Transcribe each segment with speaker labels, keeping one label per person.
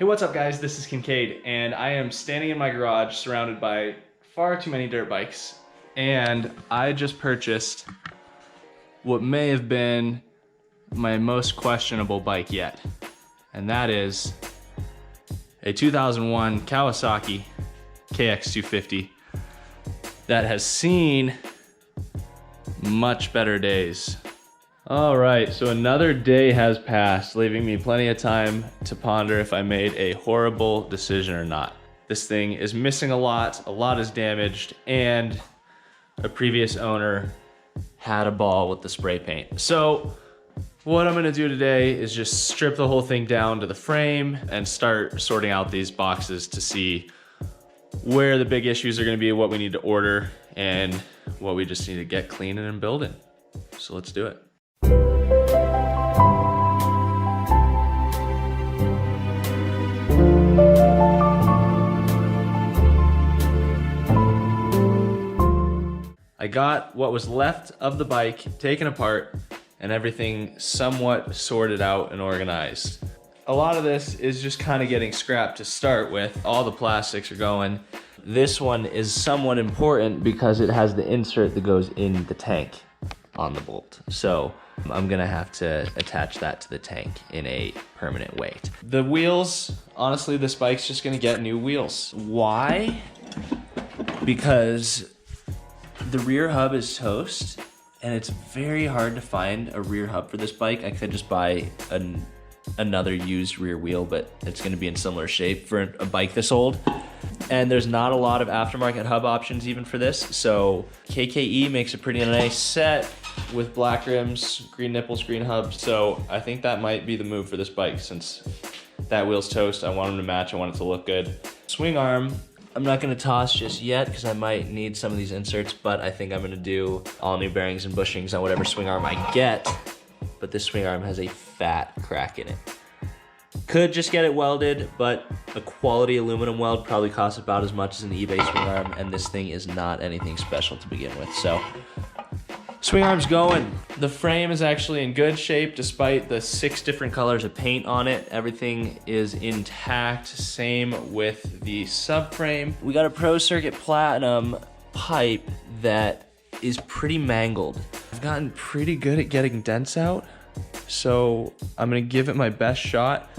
Speaker 1: Hey, what's up guys? This is Kincaid, and I am standing in my garage surrounded by far too many dirt bikes. And I just purchased what may have been my most questionable bike yet. And that is a 2001 Kawasaki KX250 that has seen much better days. All right, so another day has passed, leaving me plenty of time to ponder if I made a horrible decision or not. This thing is missing a lot is damaged, and a previous owner had a ball with the spray paint. So what I'm gonna do today is just strip the whole thing down to the frame and start sorting out these boxes to see where the big issues are gonna be, what we need to order, and what we just need to get cleaning and building. So let's do it. I got what was left of the bike taken apart and everything somewhat sorted out and organized. A lot of this is just kind of getting scrapped to start with. All the plastics are going. This one is somewhat important because it has the insert that goes in the tank on the bolt. So I'm gonna have to attach that to the tank in a permanent way. The wheels, honestly, this bike's just gonna get new wheels. Why? Because the rear hub is toast, and it's very hard to find a rear hub for this bike. I could just buy another used rear wheel, but it's gonna be in similar shape for a bike this old. And there's not a lot of aftermarket hub options even for this. So KKE makes a pretty nice set with black rims, green nipples, green hubs. So I think that might be the move for this bike, since that wheel's toast. I want them to match, I want it to look good. Swing arm, I'm not gonna toss just yet because I might need some of these inserts, but I think I'm gonna do all new bearings and bushings on whatever swing arm I get. But this swing arm has a fat crack in it. Could just get it welded, but a quality aluminum weld probably costs about as much as an eBay swing arm, and this thing is not anything special to begin with. So swing arm's going. The frame is actually in good shape despite the 6 different colors of paint on it. Everything is intact. Same with the subframe. We got a Pro Circuit Platinum pipe that is pretty mangled. I've gotten pretty good at getting dents out, so I'm gonna give it my best shot.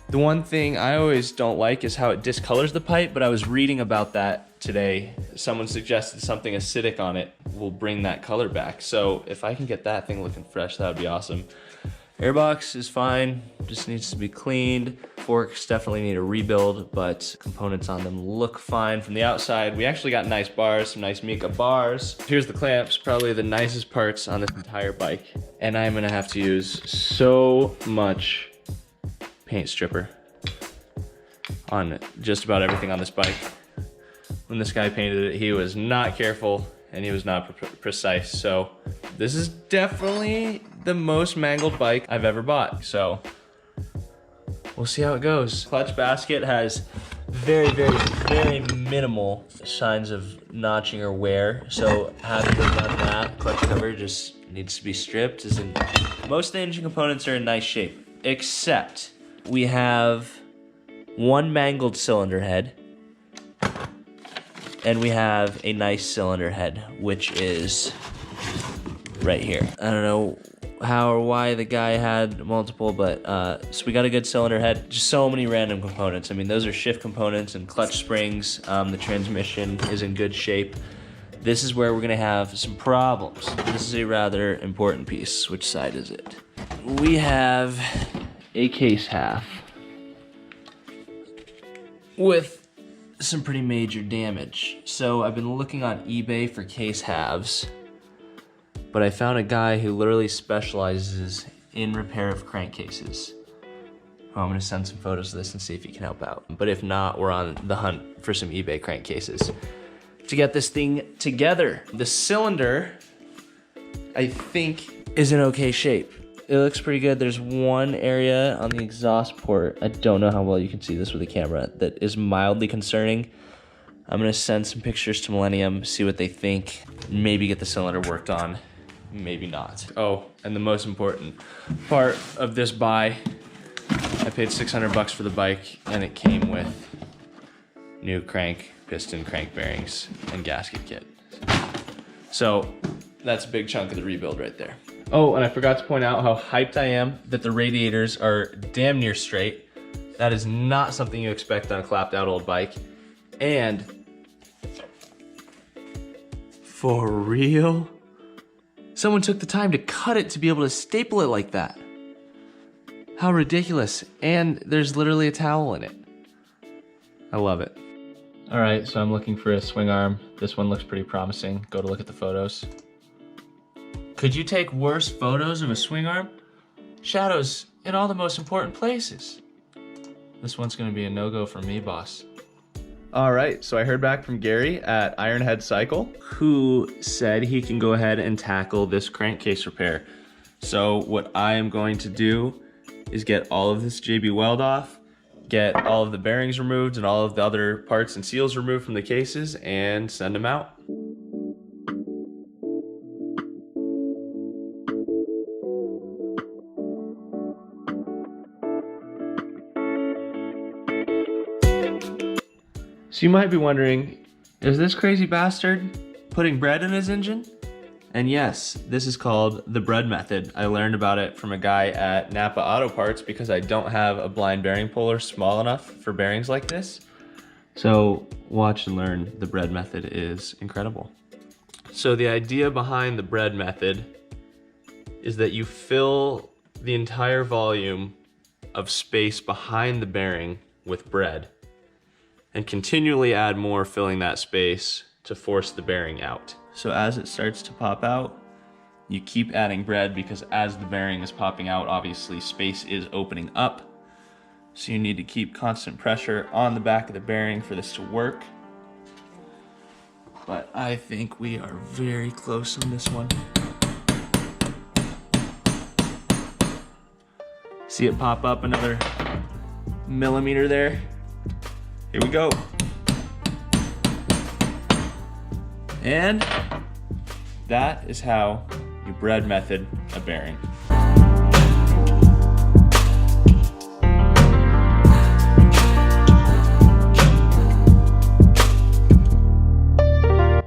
Speaker 1: The one thing I always don't like is how it discolors the pipe, but I was reading about that today. Someone suggested something acidic on it will bring that color back. So if I can get that thing looking fresh, that would be awesome. Airbox is fine, just needs to be cleaned. Forks definitely need a rebuild, but components on them look fine from the outside. We actually got nice bars, some nice Mika bars. Here's the clamps, probably the nicest parts on this entire bike. And I'm gonna have to use so much paint stripper on just about everything on this bike. When this guy painted it, he was not careful and he was not precise. So this is definitely the most mangled bike I've ever bought. So we'll see how it goes. Clutch basket has very minimal signs of notching or wear. So having done that, clutch cover just needs to be stripped. Most of the engine components are in nice shape, except we have one mangled cylinder head, and we have a nice cylinder head, which is right here. I don't know how or why the guy had multiple, but so we got a good cylinder head. Just so many random components. I mean, those are shift components and clutch springs. The transmission is in good shape. This is where we're gonna have some problems. This is a rather important piece. Which side is it? We have a case half with some pretty major damage. So I've been looking on eBay for case halves, but I found a guy who literally specializes in repair of crankcases. I'm gonna send some photos of this and see if he can help out. But if not, we're on the hunt for some eBay crankcases to get this thing together. The cylinder, I think, is in okay shape. It looks pretty good. There's one area on the exhaust port, I don't know how well you can see this with the camera, that is mildly concerning. I'm gonna send some pictures to Millennium, see what they think, maybe get the cylinder worked on, maybe not. Oh, and the most important part of this buy I paid $600 for the bike, and it came with new crank, piston, crank bearings, and gasket kit. So that's a big chunk of the rebuild right there. Oh, and I forgot to point out how hyped I am that the radiators are damn near straight. That is not something you expect on a clapped out old bike. And for real, someone took the time to cut it to be able to staple it like that. How ridiculous. And there's literally a towel in it. I love it. All right, so I'm looking for a swing arm. This one looks pretty promising. Go to look at the photos. Could you take worse photos of a swing arm? Shadows in all the most important places. This one's gonna be a no-go for me, boss. All right, so I heard back from Gary at Ironhead Cycle, who said he can go ahead and tackle this crankcase repair. So what I am going to do is get all of this JB weld off, get all of the bearings removed and all of the other parts and seals removed from the cases, and send them out. So you might be wondering, is this crazy bastard putting bread in his engine? And yes, this is called the bread method. I learned about it from a guy at Napa Auto Parts because I don't have a blind bearing puller small enough for bearings like this. So watch and learn. The bread method is incredible. So the idea behind the bread method is that you fill the entire volume of space behind the bearing with bread and continually add more, filling that space to force the bearing out. So as it starts to pop out, you keep adding bread because as the bearing is popping out, obviously space is opening up. So you need to keep constant pressure on the back of the bearing for this to work. But I think we are very close on this one. See it pop up another millimeter there? Here we go. And that is how you bread method a bearing.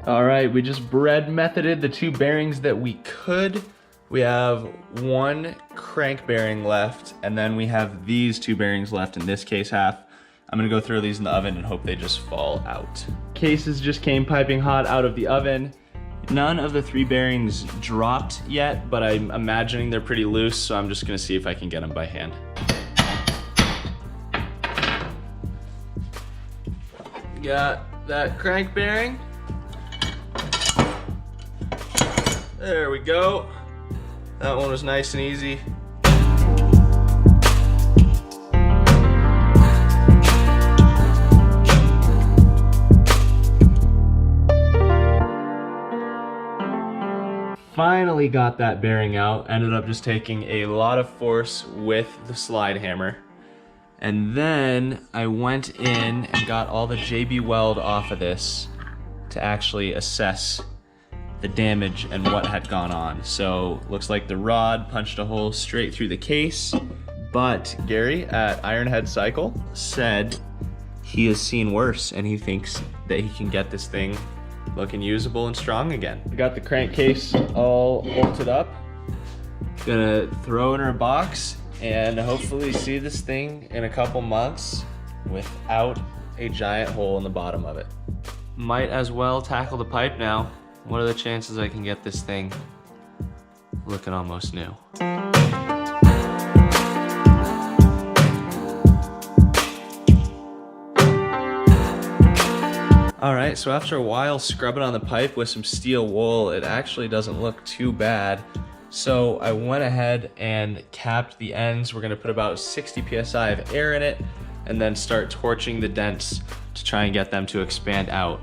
Speaker 1: All right, we just bread methoded the two bearings that we could. We have one crank bearing left, and then we have these two bearings left, in this case half. I'm gonna go throw these in the oven and hope they just fall out. Cases just came piping hot out of the oven. None of the three bearings dropped yet, but I'm imagining they're pretty loose, so I'm just gonna see if I can get them by hand. Got that crank bearing. There we go. That one was nice and easy. Finally got that bearing out. Ended up just taking a lot of force with the slide hammer. And then I went in and got all the JB weld off of this to actually assess the damage and what had gone on. So looks like the rod punched a hole straight through the case, but Gary at Ironhead Cycle said he has seen worse and he thinks that he can get this thing looking usable and strong again. We got the crankcase all bolted up. Gonna throw it in a box and hopefully see this thing in a couple months without a giant hole in the bottom of it. Might as well tackle the pipe now. What are the chances I can get this thing looking almost new? All right, so after a while scrubbing on the pipe with some steel wool, it actually doesn't look too bad. So I went ahead and capped the ends. We're gonna put about 60 PSI of air in it and then start torching the dents to try and get them to expand out.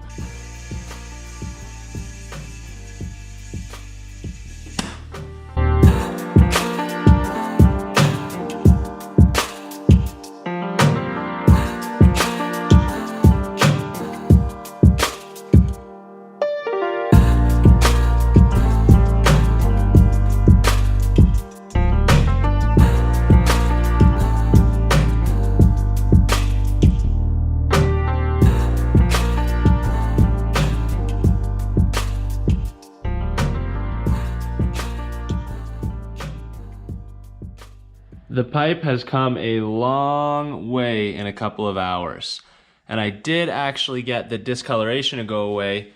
Speaker 1: The pipe has come a long way in a couple of hours. And I did actually get the discoloration to go away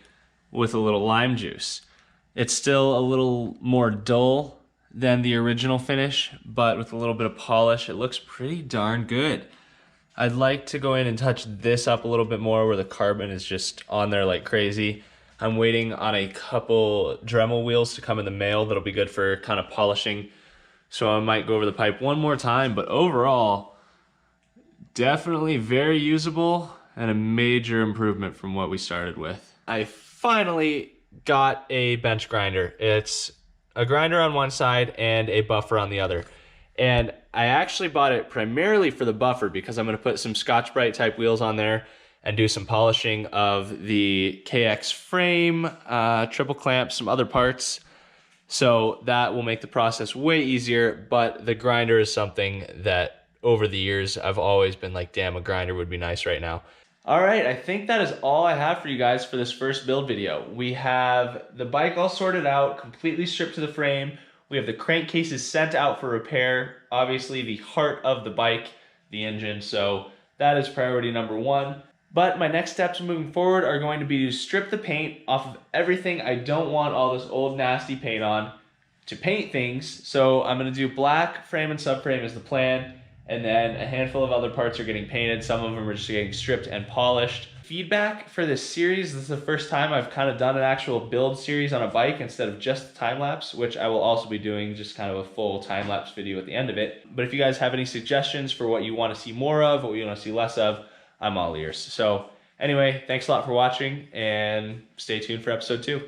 Speaker 1: with a little lime juice. It's still a little more dull than the original finish, but with a little bit of polish, it looks pretty darn good. I'd like to go in and touch this up a little bit more where the carbon is just on there like crazy. I'm waiting on a couple Dremel wheels to come in the mail that'll be good for kind of polishing. So I might go over the pipe one more time, but overall, definitely very usable and a major improvement from what we started with. I finally got a bench grinder. It's a grinder on one side and a buffer on the other. And I actually bought it primarily for the buffer because I'm gonna put some Scotch-Brite type wheels on there and do some polishing of the KX frame, triple clamp, some other parts. So that will make the process way easier, but the grinder is something that over the years I've always been like, damn, a grinder would be nice right now. All right, I think that is all I have for you guys for this first build video. We have the bike all sorted out, completely stripped to the frame. We have the crankcases sent out for repair. Obviously the heart of the bike, the engine, so that is priority number one. But my next steps moving forward are going to be to strip the paint off of everything I don't want all this old nasty paint on to paint things. So I'm gonna do black frame and subframe is the plan. And then a handful of other parts are getting painted. Some of them are just getting stripped and polished. Feedback for this series, this is the first time I've kind of done an actual build series on a bike instead of just time-lapse, which I will also be doing just kind of a full time-lapse video at the end of it. But if you guys have any suggestions for what you want to see more of, what you want to see less of, I'm all ears. So anyway, thanks a lot for watching and stay tuned for episode 2.